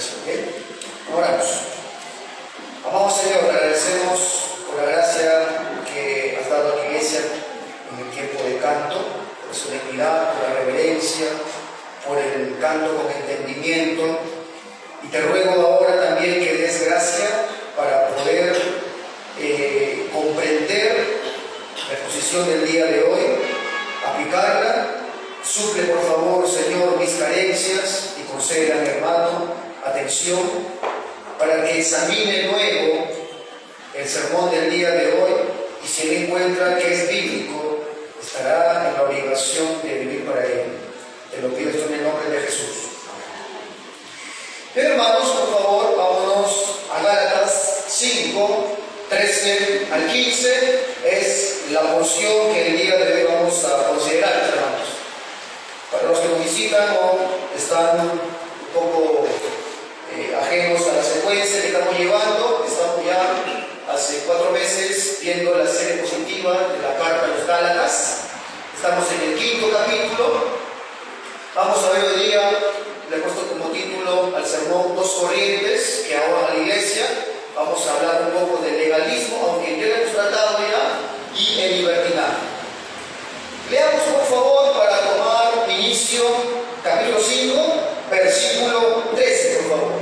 oración. ¿Bien? Oramos. Amado Señor, te agradecemos por la gracia que has dado a la iglesia en el tiempo de canto, por su dignidad, por la reverencia, por el canto con entendimiento. Y te ruego ahora también que des gracia para poder comprender la exposición del día de hoy, aplicarla. Suple por favor, Señor, mis carencias y conceda a mi hermano atención para que examine luego el sermón del día de hoy, y si él encuentra que es bíblico, estará en la obligación de vivir para él. Te lo pido esto en el nombre de Jesús. Bien, hermanos, por favor, vámonos a Gálatas 5, 13 al 15. Es la porción que el día de hoy vamos a considerar, hermanos. Para los que nos visitan o están un poco ajenos a la secuencia que estamos llevando, estamos ya hace 4 meses viendo la serie positiva de la carta a los Gálatas. Estamos en el 5.º capítulo. Vamos a ver hoy día, le he puesto como título al sermón Dos corrientes que ahogan a la iglesia. Vamos a hablar un poco de legalismo, aunque ya lo hemos tratado ya, y el libertinaje. Leamos por favor para tomar inicio capítulo 5, versículo 13, por favor.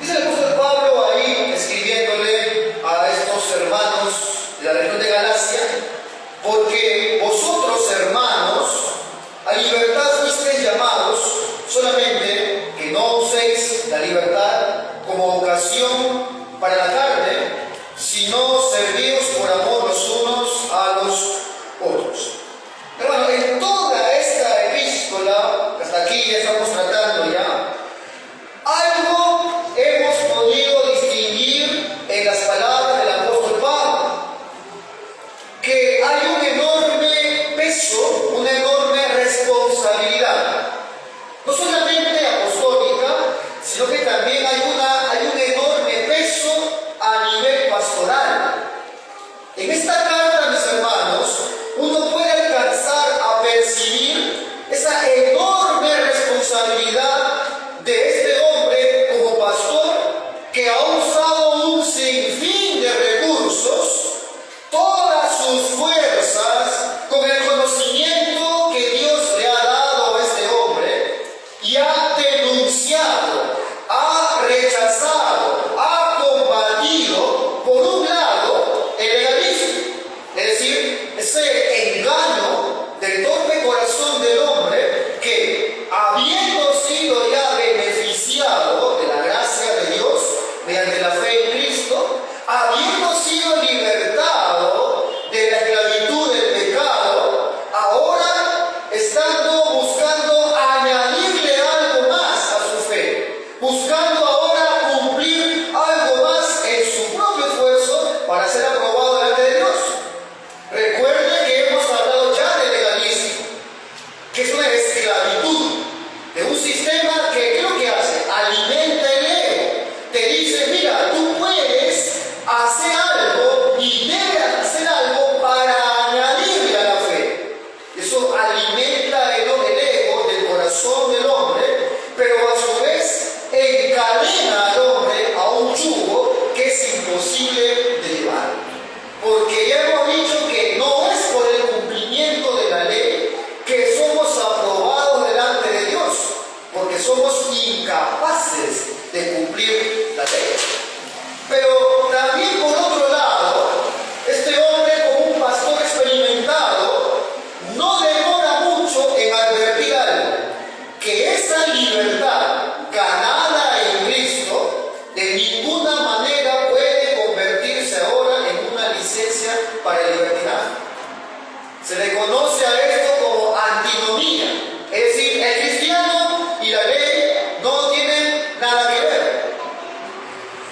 Dice el apóstol Pablo ahí, escribiéndole a estos hermanos de la región de Galacia: porque vosotros, hermanos, a libertad fuisteis llamados, solamente que no uséis la libertad como ocasión para la carne, sino servíos por amor los unos a los otros. Hermano, en toda esta epístola, hasta aquí ya estamos tratando ya, algo hemos podido distinguir en las palabras del apóstol Pablo, que hay un enorme peso, una enorme responsabilidad, no solamente apostólica, sino que también hay un enorme peso a nivel pastoral. En esta carta, mis hermanos, uno puede alcanzar a percibir esa enorme responsabilidad de este hombre como pastor, que ha usado un sinfín de recursos, todas sus fuerzas, con el conocimiento que Dios le ha dado a este hombre, y ha denunciado, ha rechazado, ha combatido, por un lado, el legalismo, es decir, ese engaño del torpe corazón del hombre que, habiendo sido ya beneficiado de la gracia de Dios mediante la fe en Cristo, habiendo sido libertado de la esclavitud del pecado, ahora estando buscando añadirle algo más a su fe, buscando ahora cumplir algo más en su propio esfuerzo para ser aprobado delante de Dios. Recuerde que hemos hablado ya de legalismo, que es una esclavitud de un sistema que, ¿qué es lo que hace? Alimenta el ego. Te dice: mira, tú puedes hacer algo y debes hacer algo para añadirle a la fe. Eso alimenta el ego del corazón del hombre, pero a su vez encadena al hombre a un yugo que es imposible de llevar. Porque ya hemos dicho que no es por el cumplimiento de la ley que somos aprobados delante de Dios, porque somos incapaces de cumplir la ley. Pero también, por otro lado, este hombre, como un pastor experimentado, no demora mucho en advertir algo: que esa libertad ganada en Cristo de ninguna manera puede convertirse ahora en una licencia para el libertinaje. Se le conoce a esto como antinomía, es decir, el cristiano y la ley no tienen nada que ver.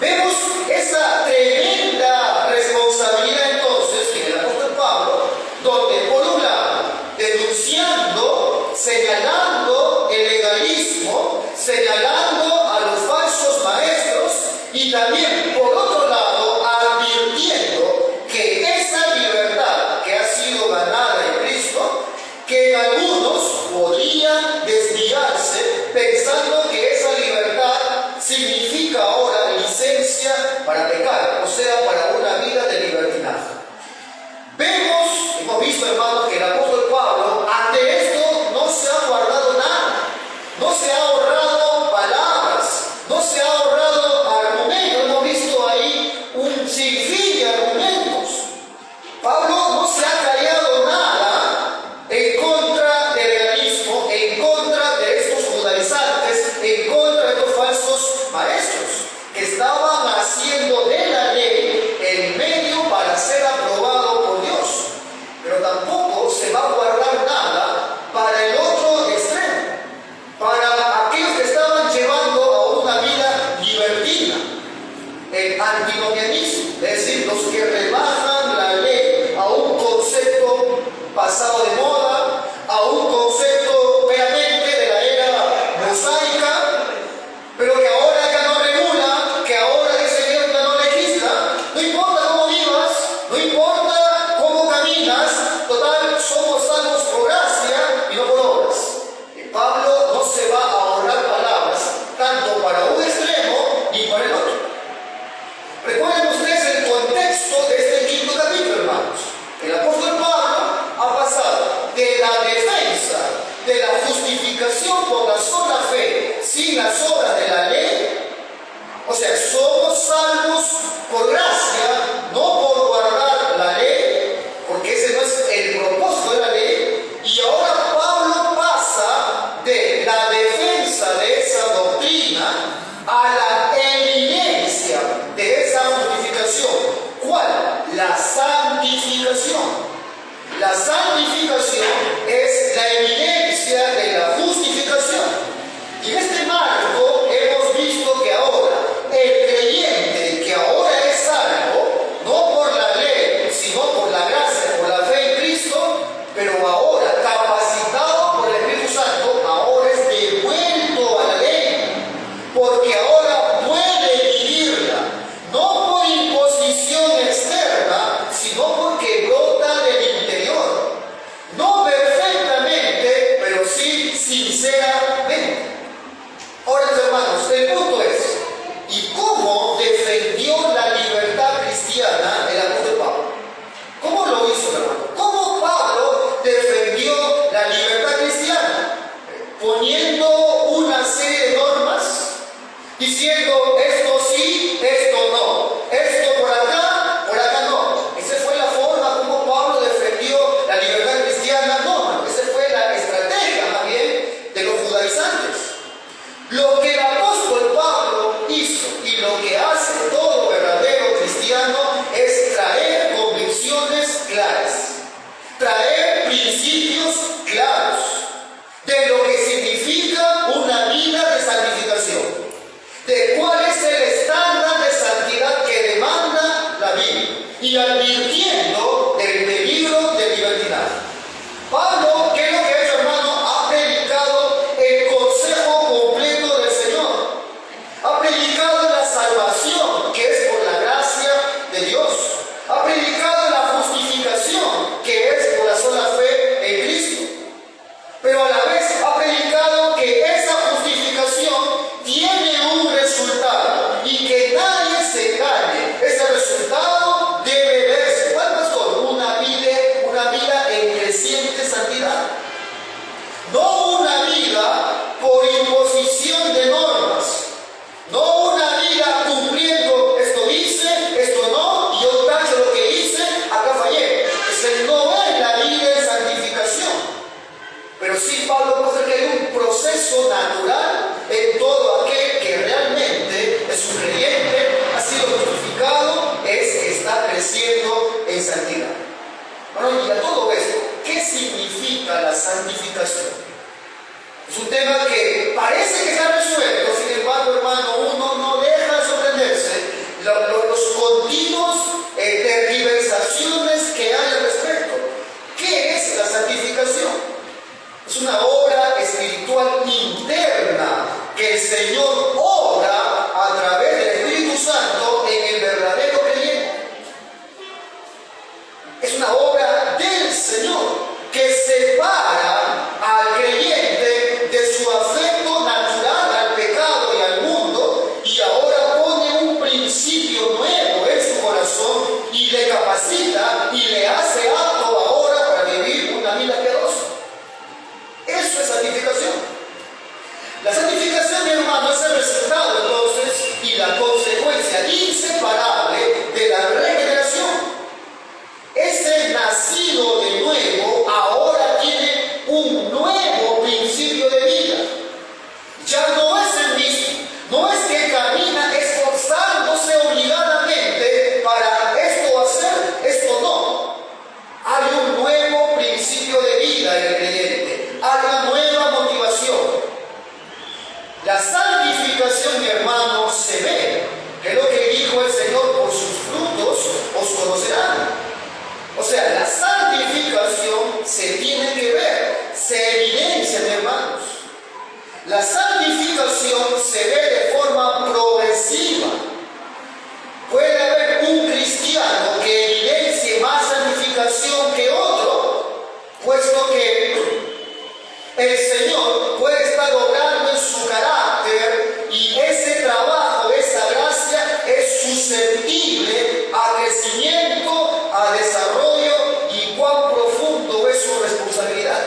Vemos esa tremenda responsabilidad entonces en el apóstol Pablo, donde por un lado, denunciando, señalando el legalismo, significa ahora licencia para pecar, o sea, para una vida de libertinaje. Hemos visto, hermanos, que el apóstol Pablo, ante esto, no se ha guardado nada, no se ha ahorrado palabras, no se ha ahorrado argumentos. Hemos visto ahí un sinfín de argumentos. Pablo no se ha callado nada en contra del legalismo, en contra de estos judaizantes, en contra de estos falsos maestros que estaban haciendo de la ley el medio para ser aprobado por Dios. Pero tampoco se va a guardar nada para el otro extremo, para aquellos que estaban llevando a una vida libertina, el antinomianismo, es decir, los que rebajan la ley a un concepto pasado de moda, a un concepto meramente de la era mosaica, pero que ahora ya no regula, que ahora ese Dios ya no legisla. No importa cómo vivas, no importa cómo caminas, total, somos salvos por gracia y no por obras. Y Pablo no se va a ahorrar palabras, tanto para un extremo ni para el otro. Recuerden ustedes el contexto de este quinto capítulo, hermanos. El apóstol Pablo ha pasado de la defensa de la justificación por la sola fe, sin las obras de la ley. O sea, somos salvos por gracia, no por guardar la ley, porque ese no es el propósito de la ley. Y ahora Pablo pasa de la defensa de esa doctrina a la eminencia de esa justificación. ¿Cuál? La santificación. La santificación es la eminencia de la justificación. Y en este marco hemos visto que ahora el creyente que ahora es salvo, no por la ley, sino por la gracia, por la fe en Cristo, pero ahora capacitado por el Espíritu Santo, ahora es devuelto a la ley, porque ahora puede vivirla, no por imposición externa, sino porque brota del interior, no perfectamente, pero sí sinceramente. Ahora, hermanos, el punto es, ¿y cómo defendió la libertad cristiana el apóstol Pablo? ¿Cómo lo hizo, hermano? ¿Cómo Pablo defendió la libertad cristiana? Poniendo una serie de normas, diciendo esto sí, esto no, esto por acá no. Esa fue la forma como Pablo defendió la libertad cristiana. No, hermano, esa fue la estrategia más bien de los judaizantes. Lo que el apóstol Pablo hizo y lo que hace todo verdadero cristiano es traer convicciones claras, traer principios claros de lo que significa una vida de santificación, de cuál es el estándar de santidad que demanda la Biblia, y advirtiendo del peligro del libertinaje. Pablo, ¿qué es lo que ha hecho, hermano? Ha predicado el consejo completo del Señor. Ha predicado la salvación, que es por la gracia de Dios. Ha predicado la justificación, que es por la sola fe en Cristo. Pero a la vez ha predicado que esa justificación tiene un resultado y que nadie se engañe. Ese resultado debe verse. ¿Cuál La santificación, mi hermano, es el resultado entonces y la consecuencia inseparable de la regeneración. Ese nacido de nuevo ahora tiene un nuevo principio de vida. Ya no es el mismo. No es que camina esforzándose obligadamente para esto hacer, esto no. Hay un nuevo principio de vida en el creyente. Hay una nueva motivación. La santificación, mi hermano, se ve. Que es lo que dijo el Señor: por sus frutos os conocerán. O sea, la santificación se tiene que ver, se evidencia, mi hermanos. La santificación se ve de forma progresiva. Puede haber un cristiano que evidencie más santificación que otro, puesto que el Señor puede estar obrando en su carácter y ese trabajo, esa gracia es susceptible a crecimiento, a desarrollo, y cuán profundo es su responsabilidad.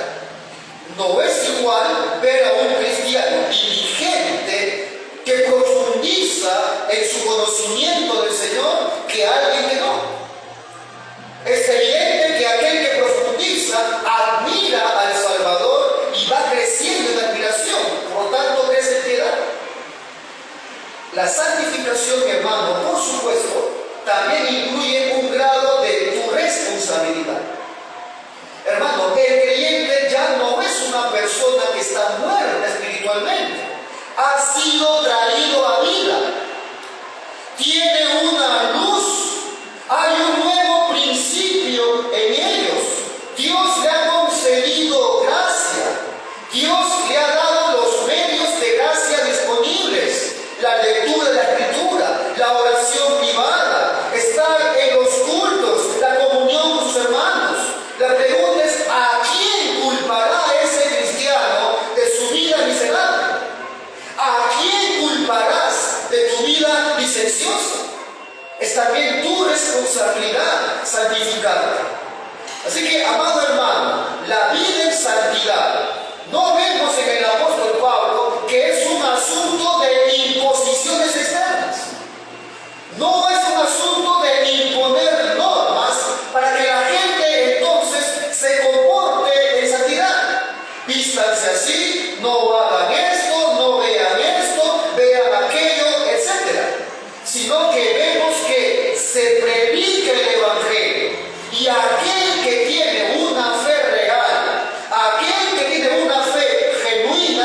No es igual ver a un cristiano diligente que profundiza en su conocimiento del Señor que a alguien que no. Es evidente que aquel que profundiza admira al Salvador y va creciendo en admiración, por lo tanto crece en piedad. La santificación, mi hermano, por supuesto, también incluye un grado de tu responsabilidad. Hermano, el creyente ya no es una persona que está muerta espiritualmente. Ha sido traído a vida. Tiene una luz. Hay un nuevo principio en ellos. Dios le ha concedido gracia. Dios le ha dado los medios de gracia disponibles. La lectura de la Escritura, la oración privada, estar en los cultos, la comunión con sus hermanos. La pregunta es: ¿a quién culpará ese cristiano de su vida miserable? ¿A quién culparás de tu vida licenciosa? Es también tu responsabilidad santificarte. Así que, amado hermano, la vida en santidad, no vemos en el apóstol Pablo que es un asunto de imposiciones externas. No es un asunto de imponer normas para que la gente entonces se comporte en santidad. Vístanse así, no hagan esto, no vean esto, vean aquello, etc. Sino que vemos que se predica el Evangelio, y aquel que tiene una fe real, aquel que tiene una fe genuina,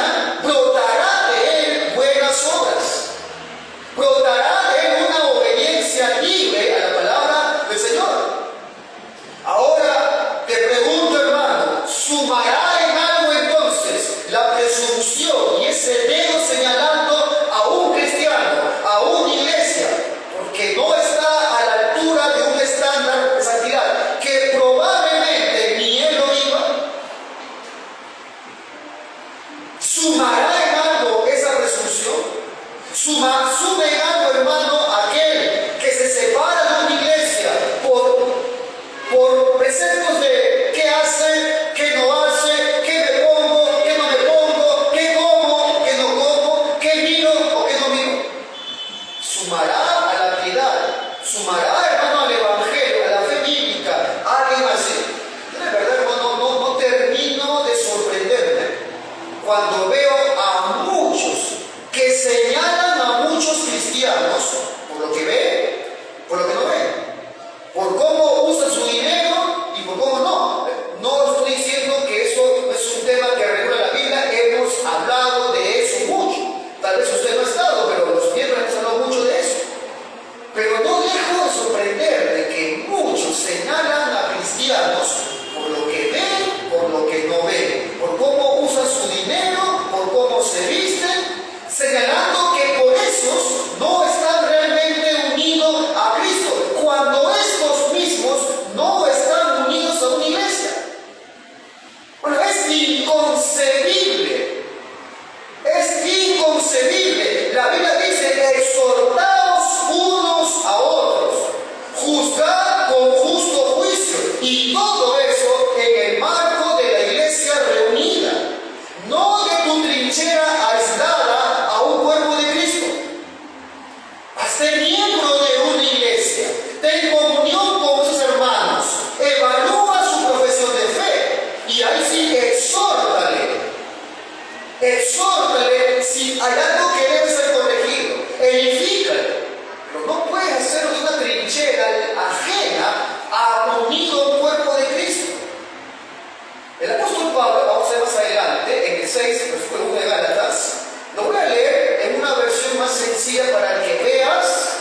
sencilla para que veas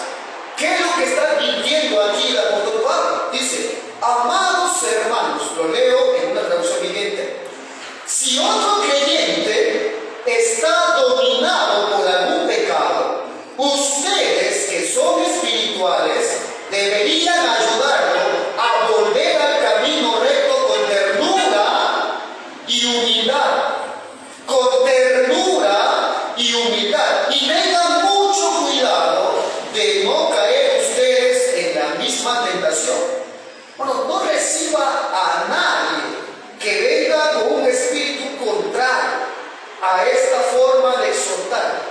qué es lo que está advirtiendo aquí el apóstol Pablo. Dice, amados hermanos, lo leo en una traducción viviente. Si otro creyente está dominado por algún pecado, ustedes que son espirituales deberían ayudarlo a volver al camino recto con ternura y humildad. Con ternura y humildad. Y tengan mucho cuidado de no caer ustedes en la misma tentación. Bueno, no reciba a nadie que venga con un espíritu contrario a esta forma de exhortar,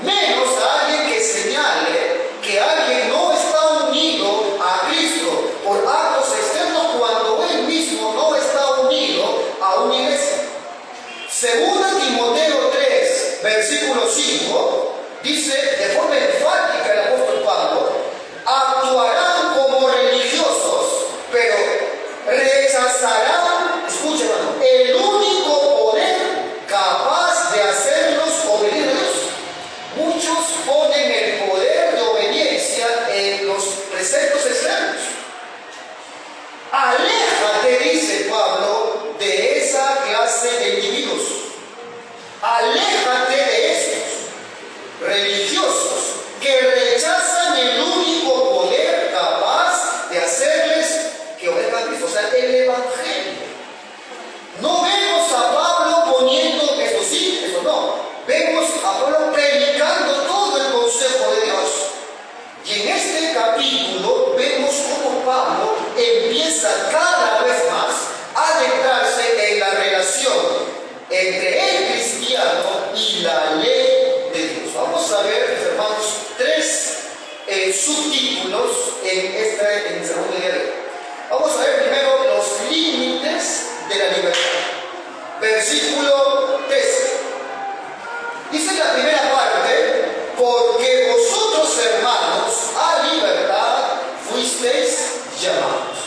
menos a alguien que señale que alguien no está unido a Cristo por actos externos cuando él mismo no está unido a una iglesia. Segunda Timoteo 3, versículo 5, dice de forma enfática el apóstol Pablo, actuarán como religiosos, pero rechazarán, escucha hermano, el único poder capaz de hacerlos obedecer a Dios. Muchos ponen el poder de obediencia en los preceptos externos. Aléjate, dice Pablo, de esa clase de individuos. Aléjate de estos religiosos que rechazan el único poder capaz de hacerles que obedezcan a Cristo, o sea, el Evangelio. No vemos a Pablo poniendo eso sí, eso no. Vemos a Pablo predicando todo el consejo de Dios. Y en este capítulo vemos cómo Pablo empieza cada vez más a adentrarse en la relación entre el cristiano y la ley de Dios. Vamos a ver, mis hermanos, tres subtítulos en el segundo día de hoy. Vamos a ver primero los límites de la libertad. Versículo 13. Dice la primera parte, porque vosotros, hermanos, a libertad fuisteis llamados.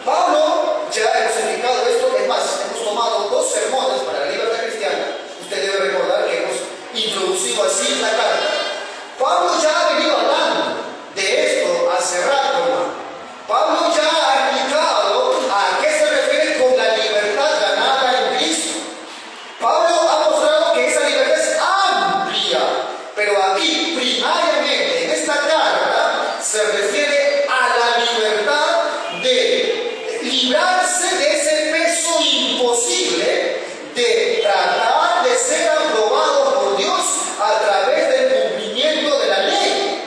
Pablo ya hemos explicado esto, es más, hemos tomado dos sermones para la libertad cristiana. Usted debe recordar que hemos introducido así la carta. Pablo ya ha venido hablando de esto hace rato, hermano. Pablo ya ha explicado a qué se refiere con la libertad ganada en Cristo. Pablo ha mostrado que esa libertad es amplia, pero aquí, primariamente, en esta carta, se refiere a la libertad de librarse de ese peso imposible de tratar de ser aprobado por Dios a través del cumplimiento de la ley,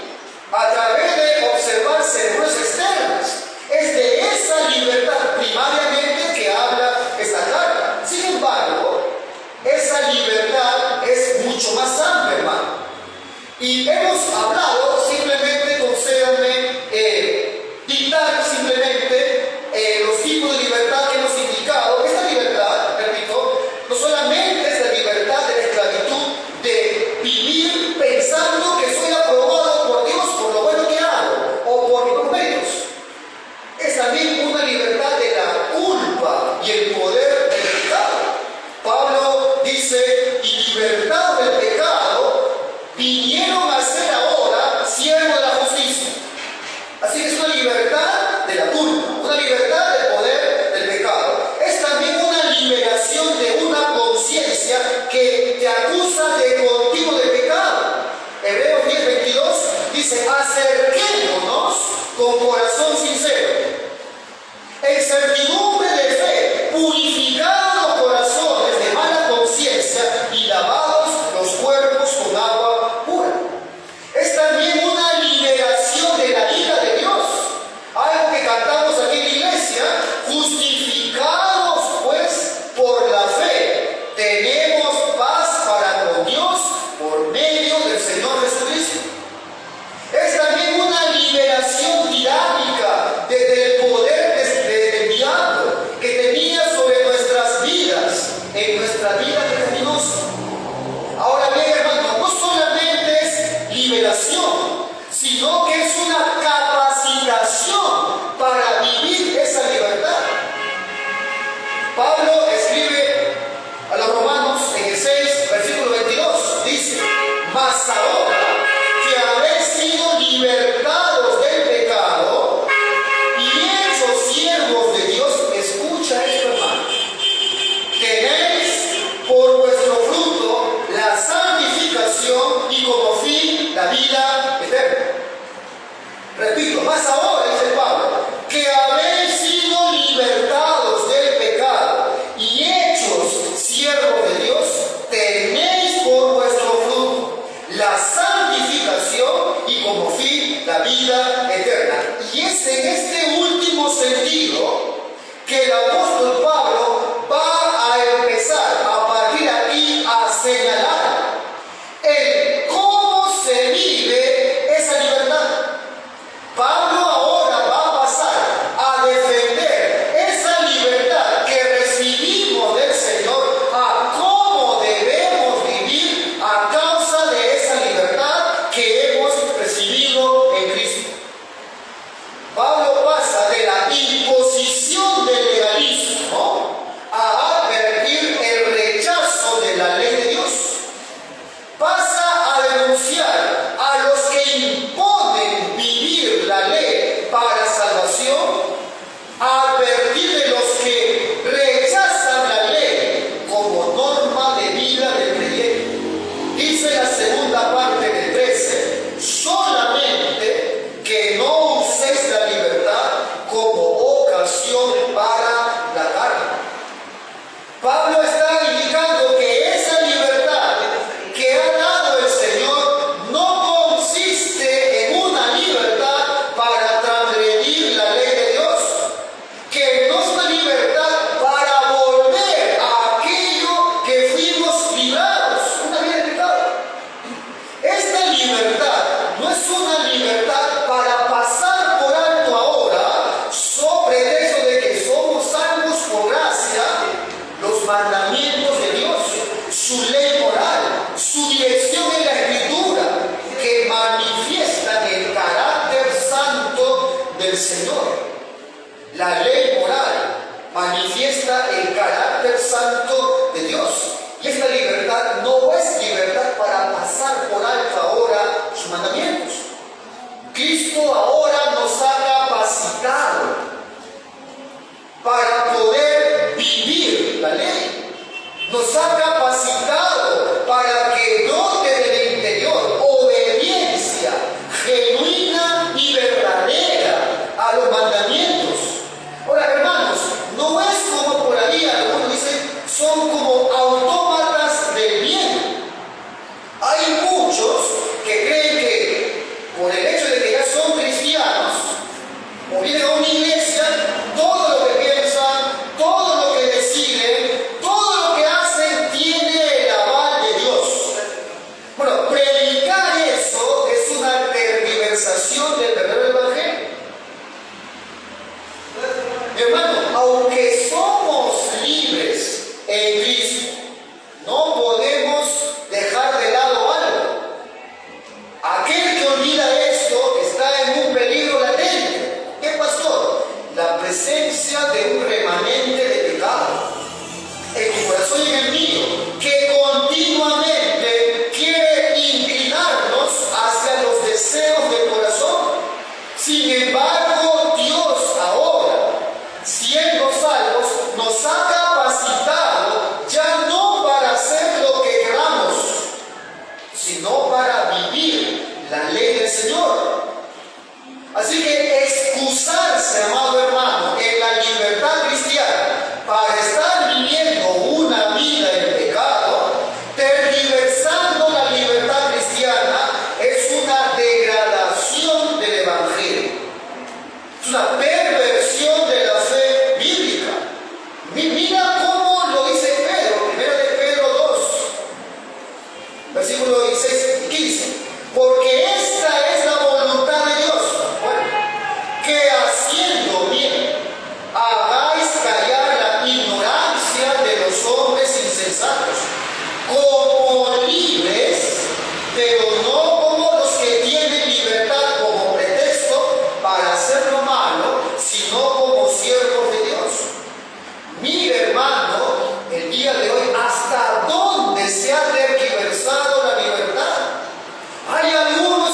a través de observar ceremonias externas. Es de esa libertad primariamente que habla esta carta. Sin embargo, esa libertad es mucho más amplia, hermano. Y hemos hablado, simplemente concédanme dictar simplemente los tipos de libertad que hemos indicado. Esta libertad, repito, no solamente es la libertad de la esclavitud de vivir pensando que soy aprobado por Dios por lo bueno que hago o por mis méritos. Es también una libertad de la culpa y el poder del pecado. Pablo dice, y libertad del pecado vinieron a ser ahora siervos de la justicia. Así que es una libertad de la culpa, una libertad del poder del pecado. Es también una liberación de una conciencia que te acusa de continuo de pecado. Hebreos 10:22 dice, acerquémonos con corazón sincero, en certidumbre de fe, purificados los corazones de mala conciencia y lavados los cuerpos con agua pura. Es también una liberación de la ira de Dios. Algo que cantamos aquí en la iglesia, justificados pues por la fe, tenemos paz para con Dios por medio del Señor Jesucristo. Es también una liberación tiránica del poder del diablo que tenía sobre nuestras vidas, en nuestra vida pecaminosa. Ahora bien, hermano, no solamente es liberación, sino que es una capacitación para vivir esa libertad. Pablo escribe a los romanos en el 6, versículo 22, dice, mas ahora Mas ahora, dice Pablo, que habéis sido libertados del pecado y hechos siervos de Dios, tenéis por vuestro fruto la santificación y como fin la vida eterna. Y es en este último sentido que el apóstol Pablo va a empezar a partir de aquí a señalar el cómo se vive esa libertad. Pablo ahora va a pasar a defender esa libertad que recibimos del Señor, a cómo debemos vivir a causa de esa libertad que hemos recibido en Cristo. Pablo pasa de la imposición del legalismo a advertir el rechazo de la ley de Dios. Pasa a denunciar a los que imponen vivir la ley para salvación, a advertir de los que rechazan la ley como norma de vida del creyente. Dice la segunda parte del 13, solamente que no uséis la libertad como ocasión para la carne. Pablo está indicando que esa libertad que ha dado el Señor no consiste en una libertad para transgredir la ley de Dios, que no es una libertad para volver a aquello que fuimos librados, una vida de pecado. Esta libertad no es una libertad para pasar por alto ahora, sobre pretexto de que somos salvos por gracia, los mandamientos de Dios, su ley moral, su dirección en la Escritura, que manifiestan el carácter santo del Señor. La ley moral manifiesta el carácter santo de Dios. Y esta libertad no es libertad para pasar por alto ahora sus mandamientos. Cristo ahora nos ha capacitado para poder vivir la ley. Nos ha capacitado para que brote del interior obediencia genuina y verdadera a los mandamientos. Ahora, hermanos, no es como por ahí algunos dicen, son como autómatas del bien. Hay muchos que creen que por el hecho de que ya son cristianos o vienen a una iglesia, todo lo que piensan, todo lo que deciden, todo lo que hacen tiene el aval de Dios. Bueno, predicar eso es una tergiversación del verdadero evangelio. Hermano, aunque somos libres en Cristo, no podemos dejar de lado algo. Aquel que olvida esto está en un peligro latente. ¿Qué, pastor? La presencia de un remanente de pecado en tu corazón y en el mío, que continuamente quiere inclinarnos hacia los deseos del corazón. Sin embargo, Dios ahora, siendo salvos, nos ha capacitado ya no para hacer lo que queramos, sino para vivir la ley del Señor. Así que excusarse, amado hermano, en la libertad cristiana para estar viviendo una vida en pecado, tergiversando la libertad cristiana, es una degradación del Evangelio. Es una perversión de la fe bíblica. Mira cómo lo dice Pedro, 1 de Pedro 2, versículos 16 y 15. Porque esta es la voluntad de Dios, que haciendo bien hagáis callar la ignorancia de los hombres insensatos, como libres, pero no como los que tienen libertad como pretexto para hacer lo malo, sino como siervos de Dios. Mire, hermano, el día de hoy, ¿hasta dónde se ha tergiversado la libertad? Hay algunos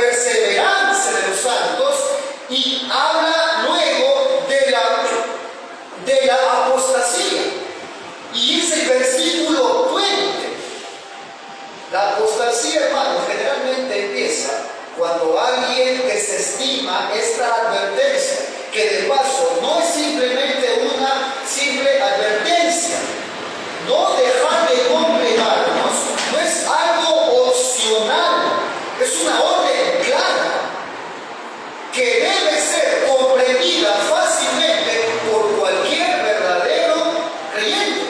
perseverancia de los santos y habla luego de la apostasía. Y es el versículo 20. La apostasía, hermanos, generalmente empieza cuando alguien desestima esta advertencia, que de paso no es simplemente una simple advertencia. No dejar de congregarnos no es algo opcional, es una orden clara que debe ser comprendida fácilmente por cualquier verdadero creyente.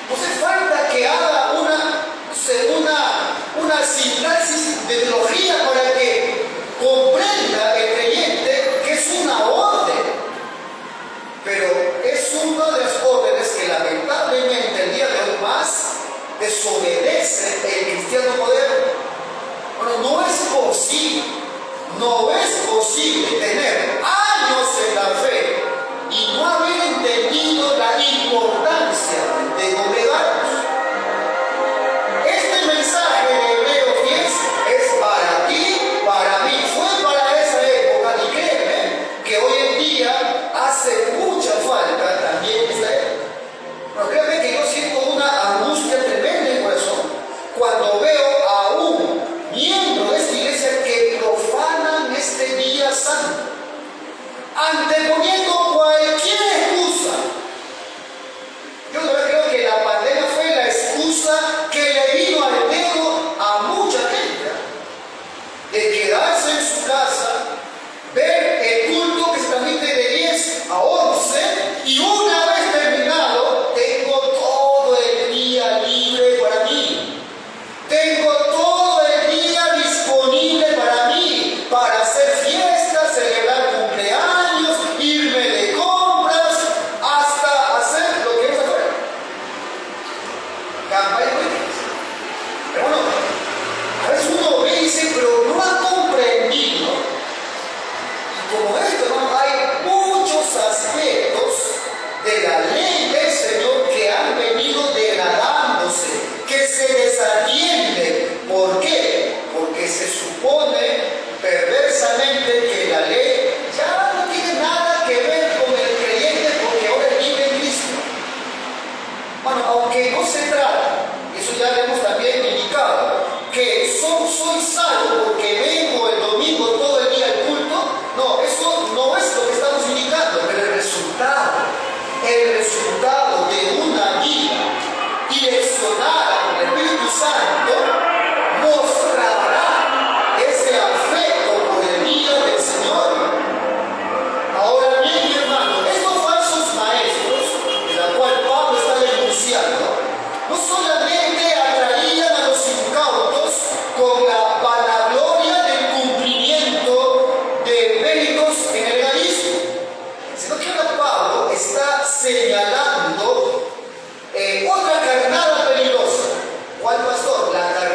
No hace falta que haga una sintaxis de teología para que comprenda el creyente que es una orden, pero es una de las órdenes que lamentablemente el día de hoy más desobedece el cristiano moderno. Bueno, no es posible tener años en la fe y no haber entendido la importancia de congregarnos. Este mensaje de Hebreos 10 es para ti, para mí, fue para esa época, y créeme que hoy en día hace mucha falta también esta época. Pero créeme que yo siento una angustia tremenda en el corazón cuando veo a un miembro de esta iglesia que profanan este día santo, anteponiendo cualquier excusa. Yo de verdad creo que la pandemia fue la excusa que le vino al dedo a mucha gente de quedarse en su casa, ver el culto que se transmite de 10 a 11 y una vez terminado, tengo todo el día libre para mí. Tengo todo el día disponible para mí, para hacer fiestas, celebrar cumpleaños, irme de compras, hasta hacer lo que es afuera. Campaña políticas. Pero bueno, a veces uno ve y dice, pero no ha comprendido. Y como esto, hermano, hay muchos aspectos de la ley del Señor que han venido degradándose, que se desatienden. ¿Por qué? Porque se supone perversamente que la ley ya no tiene nada que ver con el creyente porque ahora vive en Cristo. Bueno, aunque no se trata, eso ya lo hemos también indicado, que soy salvo porque vengo el domingo todo el día al culto. No, eso no es lo que estamos indicando, pero el resultado de una vida direccionada por el Espíritu Santo mostrará ese afecto por el día del Señor. Ahora bien, mi hermano, estos falsos maestros, de la cual Pablo está denunciando, no solamente atraían a los incautos con la vanagloria del cumplimiento de méritos en el legalismo, sino que ahora Pablo está señalando otra carnada peligrosa. ¿Cuál, pastor? La carnada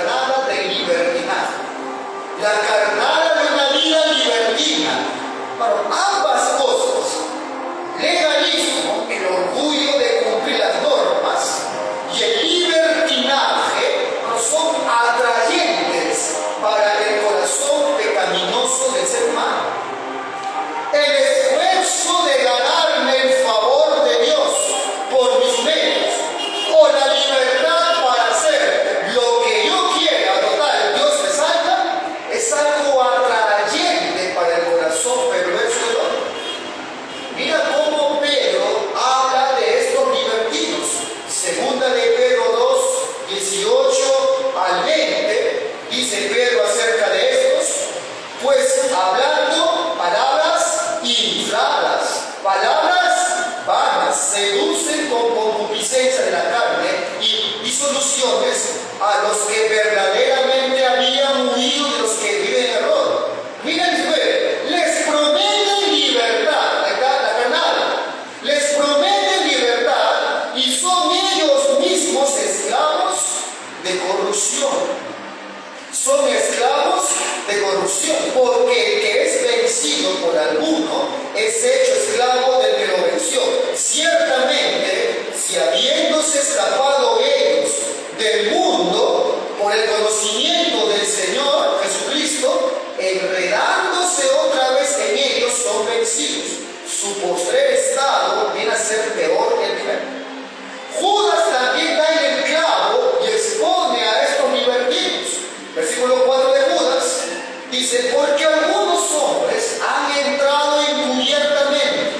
Dice, porque algunos hombres han entrado encubiertamente.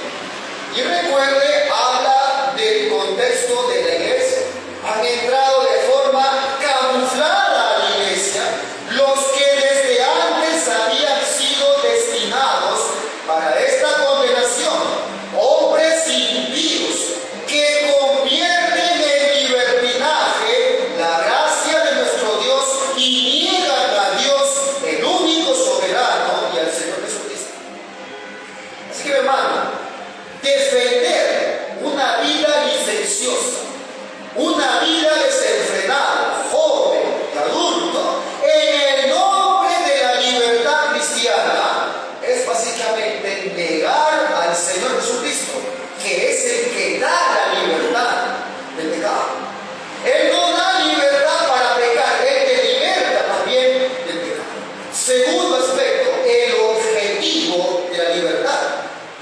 Y recuerde, habla del contexto de la iglesia. Han entrado de forma camuflada a la iglesia, los que desde antes habían sido destinados para esta condenación, hombres impíos que convierten en libertinaje la gracia de nuestro Dios y niegan a Dios, el único soberano, y al Señor Jesucristo. Así que, hermano, defender una vida licenciosa, una vida desenfrenada, joven y adulto, en el nombre de la libertad cristiana, es básicamente negar al Señor Jesucristo, que es el que da la libertad del pecado. Él no da libertad para pecar, Él te liberta también del pecado. Segundo aspecto, el objetivo de la libertad.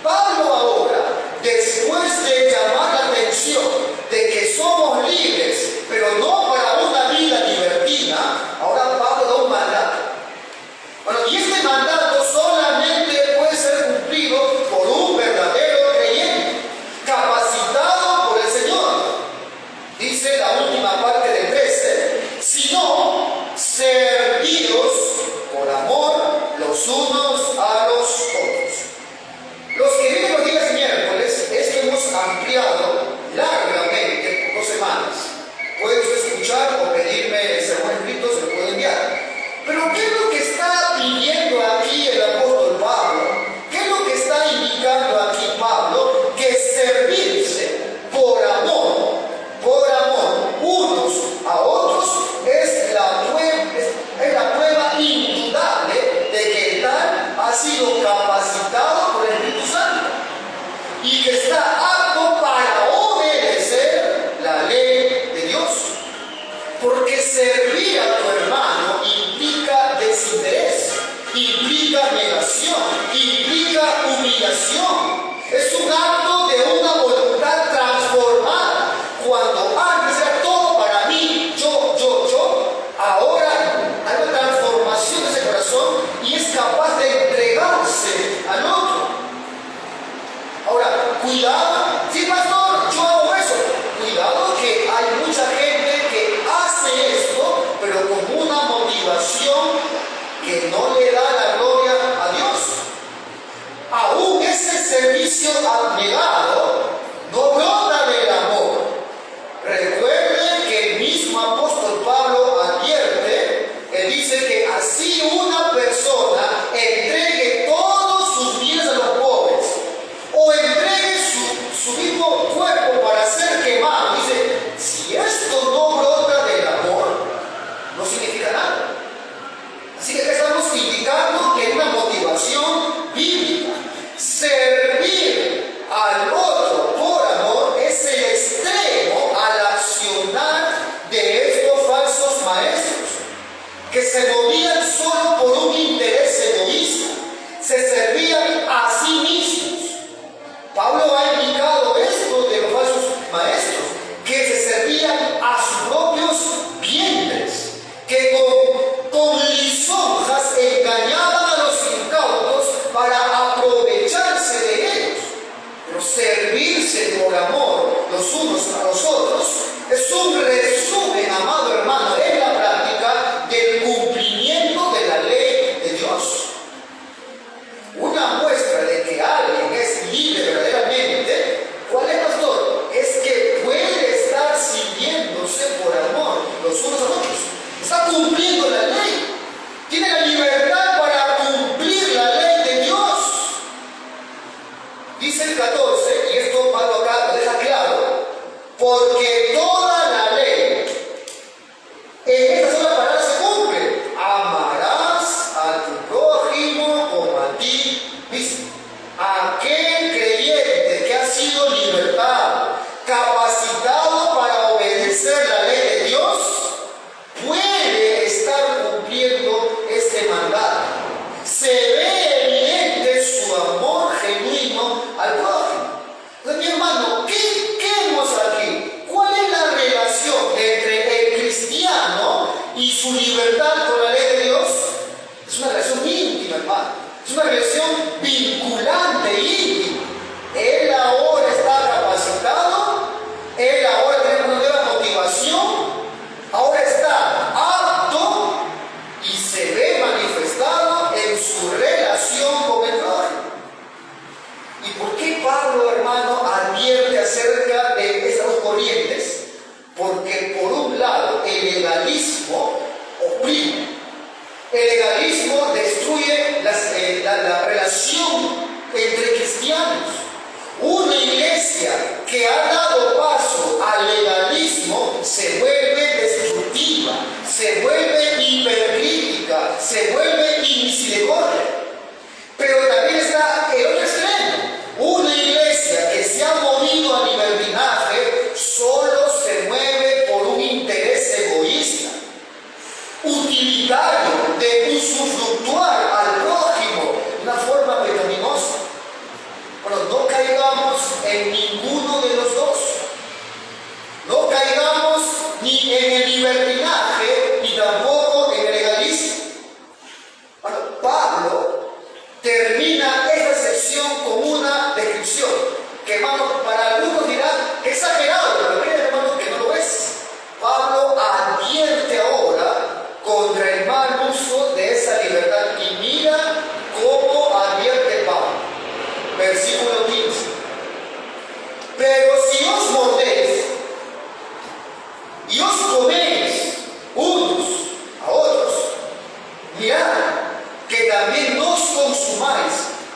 Pablo ahora, después de llamar la atención de que somos libres, pero no para una vida libertina, ahora Pablo da un mandato. Bueno, y este mandato solamente puede ser cumplido por un verdadero creyente, capacitado por el Señor. Dice la última parte del 13, sino servidos por amor los unos a los otros. Los que vienen los días miércoles es que hemos ampliado largamente por 2 semanas. Puede usted escuchar o pedirme el sermón escrito, se lo puedo enviar. Pero ¿qué es lo que está pidiendo aquí el apóstol Pablo? ¿Qué es lo que está indicando aquí Pablo? Que servirse por amor unos a otros es la prueba indudable de que tal ha sido capacitado por el Espíritu Santo y que está apto para obedecer la ley de Dios. Porque servir a tu hermano implica desinterés, implica negación, implica humillación. Es un acto de una voluntad transformada. Cuando antes era todo para mí, yo, ahora hay una transformación de ese corazón y es capaz de entregarse al otro. Ahora, cuidado, sí, pastor, yo hago eso. Cuidado que hay mucha gente que hace esto, pero con una motivación que no le da la gloria a Dios. Aún ese servicio abnegado no brota del amor. Recuerden que el mismo apóstol Pablo advierte, él dice que así una persona entregue todos sus bienes a los pobres, o entregue su mismo cuerpo para ser quemado. Dice, si esto no brota del amor, no significa nada. Así que acá estamos indicando que hay una motivación bíblica. Servir al otro por amor es el extremo al accionar de estos falsos maestros, que se movían solo por un interés egoísta, se servían a sí mismos. Pablo ha indicado esto de los falsos maestros, que se servían a sus propios vientres, que con lisonjas engañaban a los incautos para aprovecharse de ellos. Pero servirse por amor los unos a los otros es un resumen, amado hermano, en la práctica del cumplimiento de la ley de Dios. Una muestra por un lado, el legalismo oprime. El legalismo destruye la relación entre cristianos. Una iglesia que ha dado paso al legalismo se vuelve destructiva, se vuelve hipercrítica, se vuelve inmisericordia. Pero también está el otro extremo. Una iglesia que se ha movido al libertinaje solo se mueve por un interés egoísta, utilitario, de usufructuar al prójimo de una forma pecaminosa. Bueno, no caigamos en ninguno de los dos. No caigamos ni en el libertinaje ni tampoco en el legalismo. Bueno, Pablo termina esta sección con una descripción que, hermano, para algunos dirán que exagerado, pero hay hermanos que no lo es. Pablo advierte ahora contra el mal uso de esa libertad. Y mira cómo advierte Pablo. Versículo 15. Pero si os mordéis y os coméis unos a otros, mirad que también no os consumáis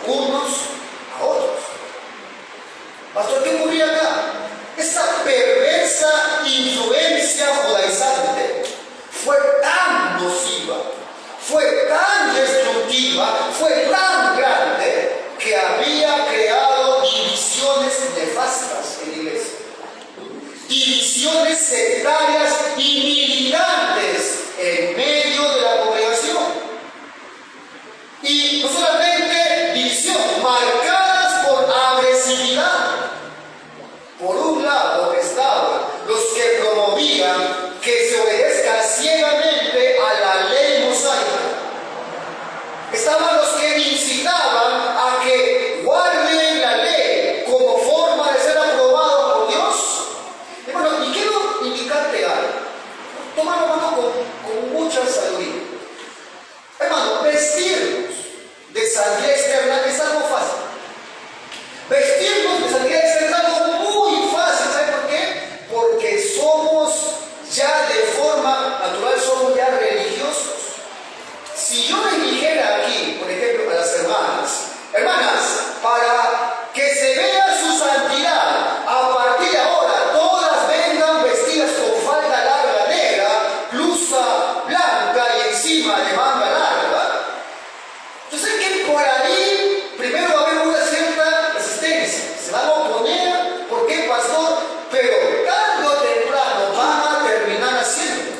unos a otros. Pastor, ¿qué ocurría acá? Esa perversa influencia judaizante fue tan nociva, fue tan destructiva, fue tan grande que había creado divisiones nefastas en la iglesia. Divisiones sectarias y militantes en medio de la congregación. Y no solamente división, marcadas por agresividad. Por un lado estaban los que promovían que se obedezca ciegamente a la ley mosaica. Estaban los que incitaban a que guarden la ley como forma de ser aprobado por Dios. Y bueno, y quiero indicarte algo. Tómalo, hermano, con mucha sabiduría. Hermano, vestirnos de santidad externa es algo fácil. Vestirnos de santidad externa es algo muy fácil. ¿Sabe por qué? Porque somos ya de forma natural, somos ya religiosos. Si yo les dijera aquí, por ejemplo, a las hermanas, para que se vea su santidad, a partir de ahora, todas vengan vestidas con falda larga negra, blusa blanca y encima de manga larga, yo sé que por ahí primero va a haber una cierta resistencia. Se van a oponer, ¿por qué, pastor? Pero tarde o temprano van a terminar haciendo.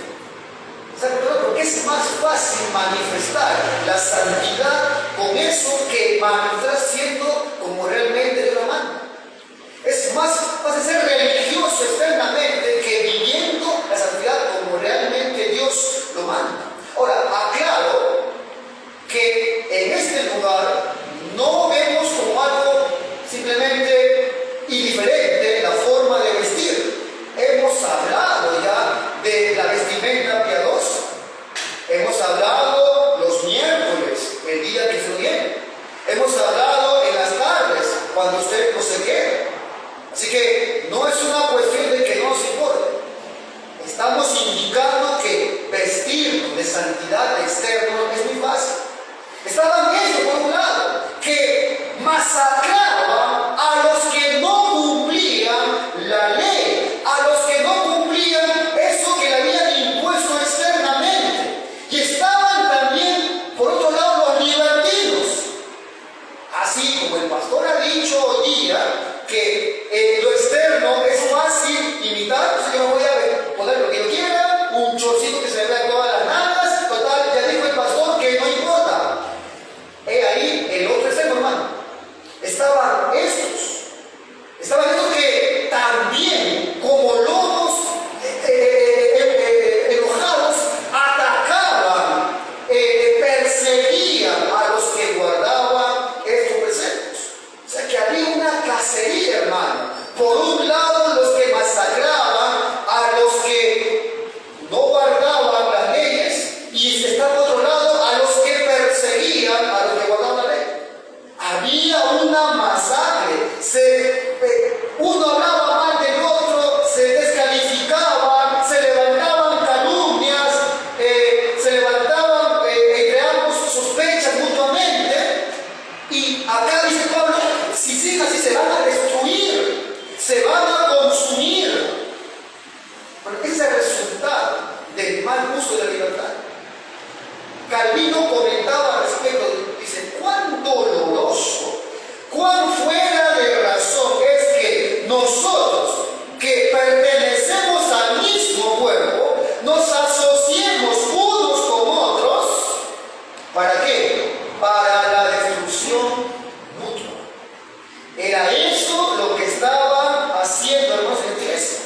Porque es más fácil manifestar la santidad con eso que manifestar siendo como realmente Dios lo manda. Es más fácil ser religioso externamente que viviendo la santidad como realmente Dios lo manda. Ahora, aclaro que en este lugar no vemos como algo simplemente indiferente la forma de vestir. Hemos hablado ya de la vestimenta piadosa. Hemos hablado los miércoles, el día que se viene. Hemos hablado en las tardes, cuando usted no se queda. Así que no es una cuestión de que no nos importe. Estamos indicando que vestirnos de santidad externa es muy fácil. Estaban viendo, por un lado, que masacraban a los que no cumplían la ley, a los que no cumplían eso que le habían impuesto externamente. Y estaban también, por otro lado, los libertinos. Así como el pastor ha dicho hoy día que lo externo es fácil imitar, pues yo voy a poner lo que yo quiera, un chorcito que se me vea todas las nalgas, total, ya dijo el pastor que no importa. comentaba al respecto, dice, cuán doloroso, cuán fuera de razón es que nosotros, que pertenecemos al mismo cuerpo, nos asociemos unos con otros. ¿Para qué? Para la destrucción mutua. Era eso lo que estaban haciendo, hermanos, en la iglesia.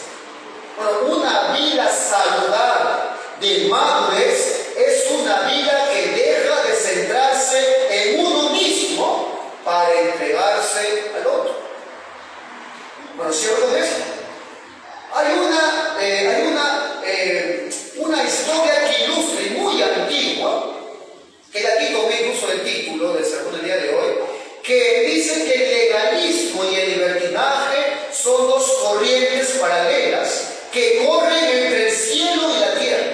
Bueno, una vida saludable de madurez es una vida que deja de centrarse en uno mismo para entregarse al otro. Bueno, ¿cierto es eso? Hay una historia que ilustra y muy antigua, que de aquí tomé incluso el título del sermón del día de hoy, que dice que el legalismo y el libertinaje son dos corrientes paralelas que corren entre el cielo y la tierra.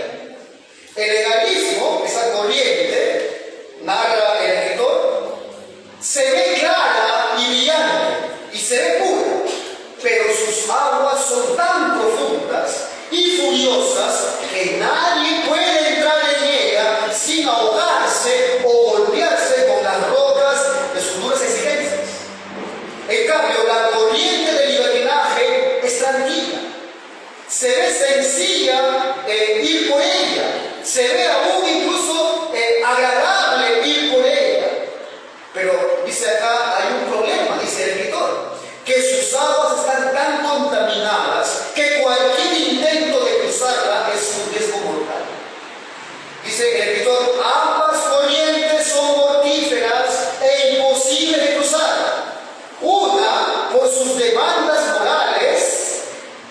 El legalismo, esa corriente, narra el escritor, se ve clara y brillante y se ve pura, pero sus aguas son tan profundas y furiosas que nadie puede entrar en ella sin ahogarse o golpearse con las rocas de sus duras exigencias. En cambio, la corriente del libertinaje es tranquila, se ve sencilla ir por ella, se ve aún incluso agradable ir por ella. Pero dice acá, hay un problema, dice el escritor, que sus aguas están tan contaminadas que cualquier intento de cruzarla es un riesgo mortal. Dice el escritor, ambas corrientes son mortíferas e imposibles de cruzar. Una por sus demandas morales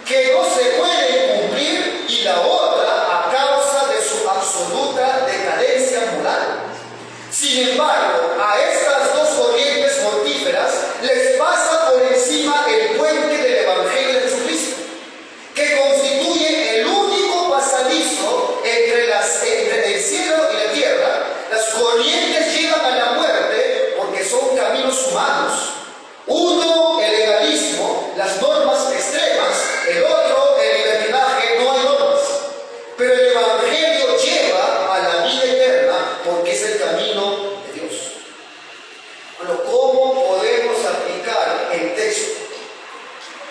que no se pueden cumplir y la otra a causa de su absoluta decadencia moral. Sin embargo, a estas dos corrientes mortíferas les pasa por encima el puente del Evangelio de Jesucristo, que constituye el único pasadizo entre el cielo y la tierra. Las corrientes llevan a la muerte porque son caminos humanos. Uno, el legalismo, las normas extremas; el otro, el libertinaje, no hay normas. Pero el Evangelio lleva a la vida eterna porque es el camino de Dios. Bueno, ¿cómo podemos aplicar el texto?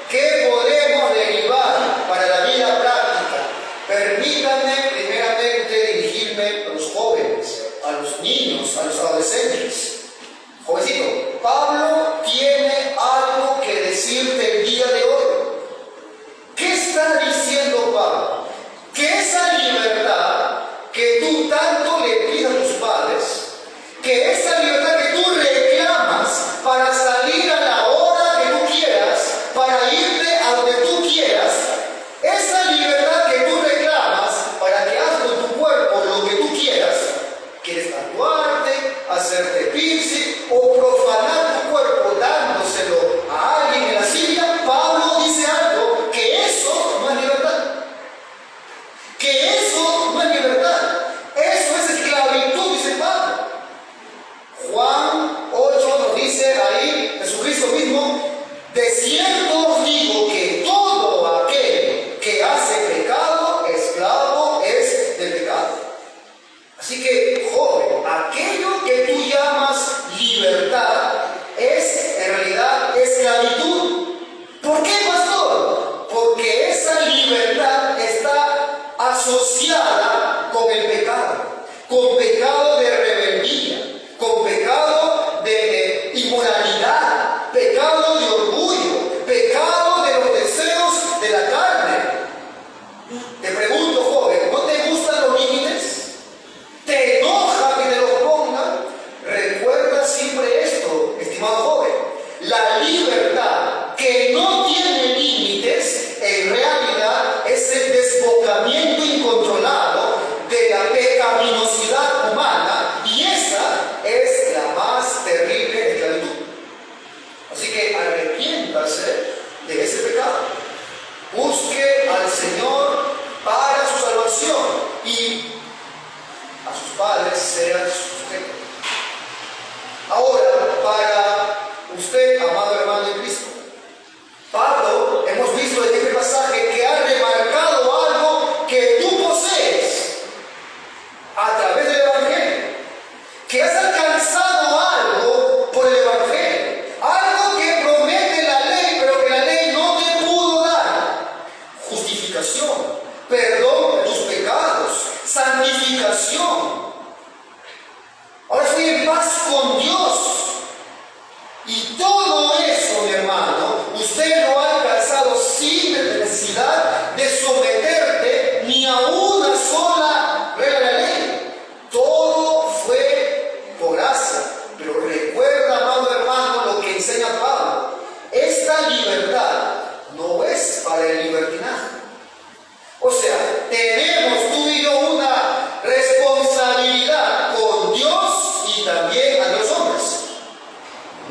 ¿Qué podemos derivar para la vida práctica? Permítanme primeramente dirigirme a los jóvenes, a los niños, a los adolescentes. Jovencito, Pablo tiene algo que decirte el día de hoy. ¿Qué está diciendo Pablo? Que esa libertad que tú tanto le pides a tus padres, que esa libertad que tú reclamas para salir a la hora que tú quieras, para irte a donde tú quieras, esa libertad que tú reclamas para que hagas con tu cuerpo lo que tú quieras, quieres tatuarte, hacerte piercing o profanar tu cuerpo dándoselo a alguien en la silla, Pablo dice algo, que eso no es libertad. Que eso no es libertad. Eso es esclavitud, dice Pablo. Juan 8 nos dice ahí, Jesucristo mismo, de cierto os digo que todo aquel que hace pecado, esclavo es del pecado. Así que, joven, aquello que tú llamas libertad es en realidad esclavitud. ¿Por qué, pastor? Porque esa libertad está asociada con el pecado, con pecado de rebeldía, con pecado de inmoralidad, pecado de orgullo, pecado de los deseos de la carne. Te pregunto, joven, ¿no te gustan los límites? ¿Te enoja que te los pongan? Recuerda siempre esto, estimado joven. La libertad que no tiene límites, en realidad es el desbocamiento incontrolado de la pecaminosidad humana, y esa es la más terrible esclavitud. Así que arrepiéntase de ese pecado. Busque al Señor para su salvación y a sus padres sean sujetos. Ahora, para usted, amado hermano en Cristo, Pablo, hemos visto en este pasaje que ha remarcado algo que tú posees a través del Evangelio. justificación. Ahora estoy en paz con Dios. Y todo eso, mi hermano, usted lo ha alcanzado sin necesidad de someterte ni a una sola regla de la ley. Todo fue por gracia. Pero recuerda, amado hermano, lo que enseña Pablo. Esta libertad no es para el libertinaje. O sea, tenemos tú y yo una responsabilidad con Dios y también a los hombres.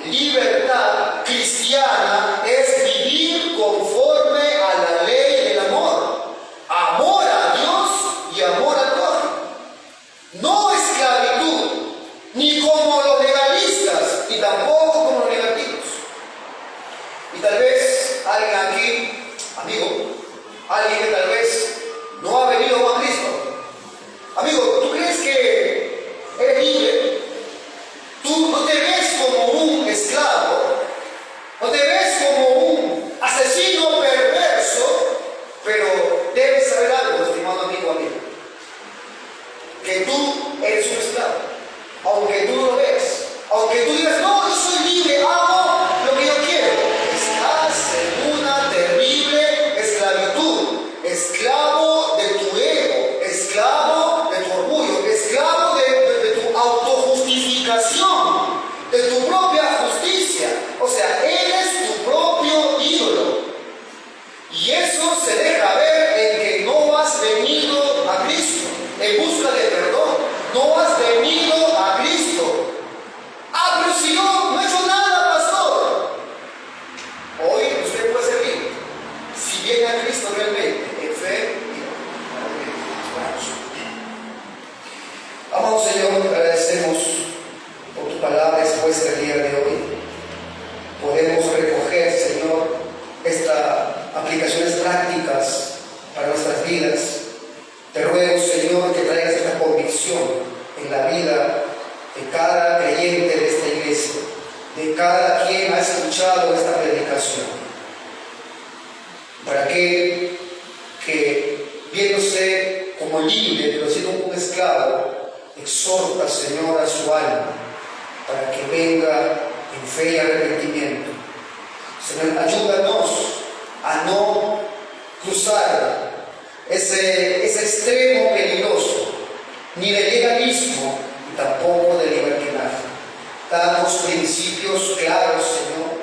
Libertad cristiana es vivir conforme a la ley del amor. Amor a Dios y amor al prójimo. No esclavitud, ni como los legalistas, ni tampoco como los libertinos. Y tal vez alguien aquí, amigo, alguien que tal vez no ha venido a Cristo. Amigo, ¿tú crees que eres libre? Tú no te ves como un esclavo, no te ves como un asesino perverso, pero debes saber algo, estimado amigo, amigo, que tú eres un esclavo, aunque tú no lo veas, aunque tú digas, no, yo soy libre, hago lo que yo quiero. Estás en una terrible esclavitud, esclavo de tu ego, esclavo de tu orgullo, esclavo de tu autojustificación, de tu propia justicia. O sea, eres tu propio ídolo. Y eso se deja ver en que no has venido a Cristo en busca de perdón. No has venido a Cristo. Ah, pero si yo no he hecho nada, pastor. Hoy usted puede servir. Si viene a Cristo realmente, en fe y amor. Amado Señor, agradecemos por tu palabra expuesta el día de hoy. Podemos recoger, Señor, estas aplicaciones prácticas para nuestras vidas. Te ruego, Señor, que traigas esta convicción en la vida de cada creyente de esta iglesia, de cada quien ha escuchado esta predicación. Para aquel que, viéndose como libre, pero siendo un esclavo, exhorta, Señor, a su alma para que venga en fe y arrepentimiento. Señor, ayúdanos a no cruzar ese extremo peligroso, ni de legalismo, ni tampoco de libertinaje. Danos principios claros, Señor.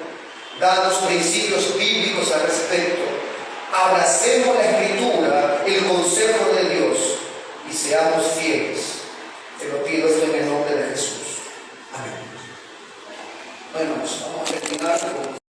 Danos principios bíblicos al respecto. Abracemos la Escritura, el consejo de Dios, y seamos fieles